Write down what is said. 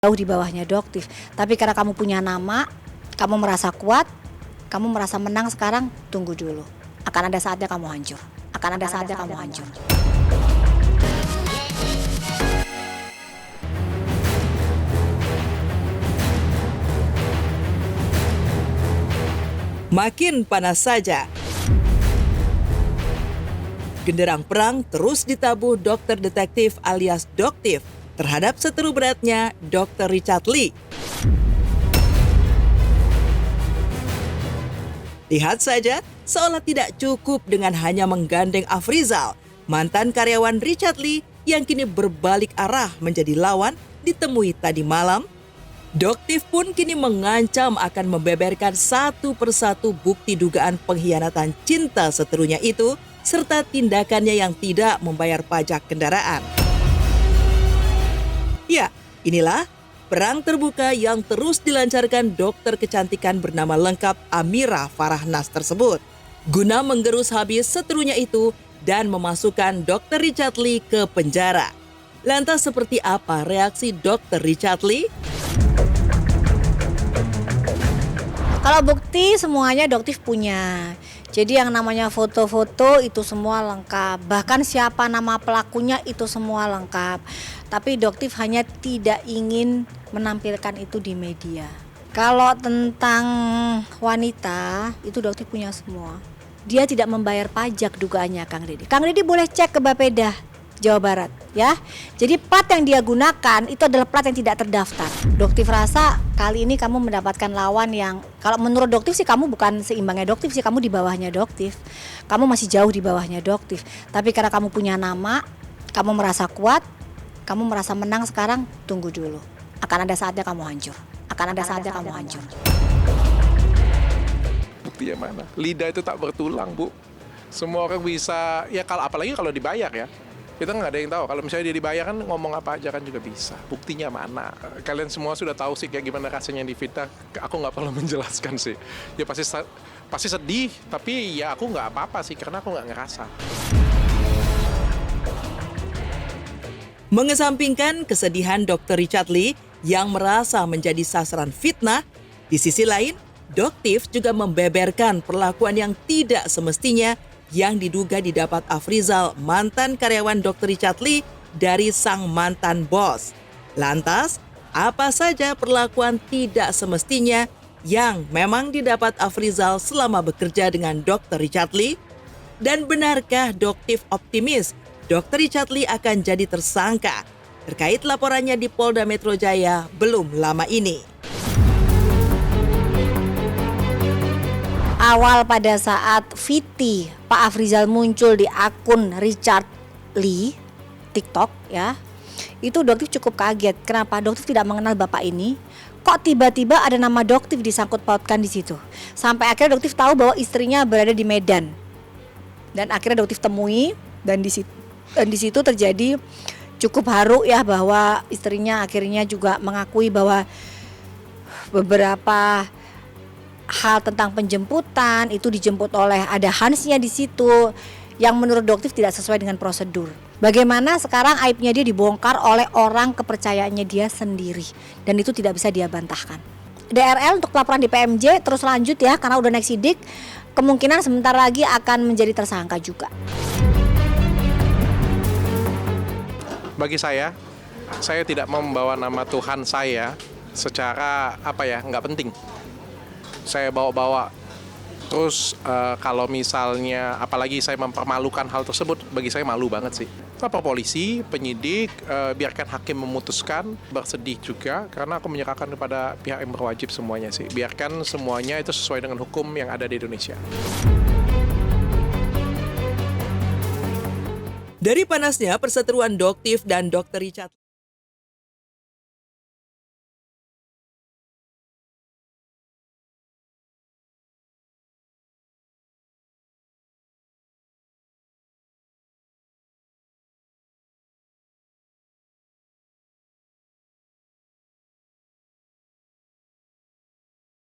jauh di bawahnya Doktif. Tapi karena kamu punya nama, kamu merasa kuat, kamu merasa menang sekarang, tunggu dulu. Akan ada saatnya kamu hancur. Akan ada saatnya kamu hancur. Makin panas saja. Genderang perang terus ditabuh dokter detektif alias Doktif terhadap seteru beratnya Dr. Richard Lee. Lihat saja, seolah tidak cukup dengan hanya menggandeng Afrizal, mantan karyawan Richard Lee yang kini berbalik arah menjadi lawan ditemui tadi malam. Doktif pun kini mengancam akan membeberkan satu persatu bukti dugaan pengkhianatan cinta seterunya itu serta tindakannya yang tidak membayar pajak kendaraan. Ya, inilah perang terbuka yang terus dilancarkan dokter kecantikan bernama lengkap Amira Farahnas tersebut guna menggerus habis seterunya itu dan memasukkan Dr. Richard Lee ke penjara. Lantas seperti apa reaksi Dr. Richard Lee? Kalau bukti semuanya Doktif punya. Jadi yang namanya foto-foto itu semua lengkap. Bahkan siapa nama pelakunya itu semua lengkap. Tapi Doktif hanya tidak ingin menampilkan itu di media. Kalau tentang wanita itu Doktif punya semua. Dia tidak membayar pajak dugaannya Kang Deddy. Kang Deddy boleh cek ke Bapeda Jawa Barat ya. Jadi plat yang dia gunakan itu adalah plat yang tidak terdaftar. Doktif rasa kali ini kamu mendapatkan lawan yang kalau menurut Doktif sih kamu bukan seimbangnya Doktif sih, kamu di bawahnya Doktif. Kamu masih jauh di bawahnya Doktif. Tapi karena kamu punya nama, kamu merasa kuat, kamu merasa menang sekarang, tunggu dulu. Akan ada saatnya kamu hancur. Akan ada saatnya kamu hancur. Buktinya mana? Lidah itu tak bertulang, Bu. Semua orang bisa, ya kalau apalagi kalau dibayar ya. Kita nggak ada yang tahu. Kalau misalnya dia dibayar kan ngomong apa aja kan juga bisa. Buktinya mana? Kalian semua sudah tahu sih kayak gimana rasanya difitnah. Aku nggak perlu menjelaskan sih. Ya pasti sedih, tapi ya aku nggak apa-apa sih karena aku nggak ngerasa. Mengesampingkan kesedihan Dr. Richard Lee yang merasa menjadi sasaran fitnah, di sisi lain, Doktif juga membeberkan perlakuan yang tidak semestinya yang diduga didapat Afrizal, mantan karyawan Dr. Richard Lee dari sang mantan bos. Lantas, apa saja perlakuan tidak semestinya yang memang didapat Afrizal selama bekerja dengan Dr. Richard Lee? Dan benarkah Doktif optimis Dr. Richard Lee akan jadi tersangka terkait laporannya di Polda Metro Jaya belum lama ini? Awal pada saat Viti Pak Afrizal muncul di akun Richard Lee TikTok ya, itu Doktif cukup kaget. Kenapa? Doktif tidak mengenal bapak ini. Kok tiba-tiba ada nama Doktif disangkut pautkan di situ? Sampai akhirnya Doktif tahu bahwa istrinya berada di Medan. Dan akhirnya Doktif temui dan di situ terjadi cukup haru ya bahwa istrinya akhirnya juga mengakui bahwa beberapa hal tentang penjemputan itu dijemput oleh ada Hansnya di situ yang menurut Doktif tidak sesuai dengan prosedur. Bagaimana sekarang aibnya dia dibongkar oleh orang kepercayaannya dia sendiri dan itu tidak bisa dia bantahkan. DRL untuk laporan di PMJ terus lanjut ya karena udah naik sidik, kemungkinan sebentar lagi akan menjadi tersangka juga. Bagi saya tidak membawa nama Tuhan saya secara nggak penting. Saya bawa-bawa terus kalau misalnya apalagi saya mempermalukan hal tersebut, bagi saya malu banget sih. Lapor polisi, penyidik, biarkan hakim memutuskan. Bersedih juga karena aku menyerahkan kepada pihak yang berwajib semuanya sih. Biarkan semuanya itu sesuai dengan hukum yang ada di Indonesia. Dari panasnya perseteruan Doktif dan Dr. Richard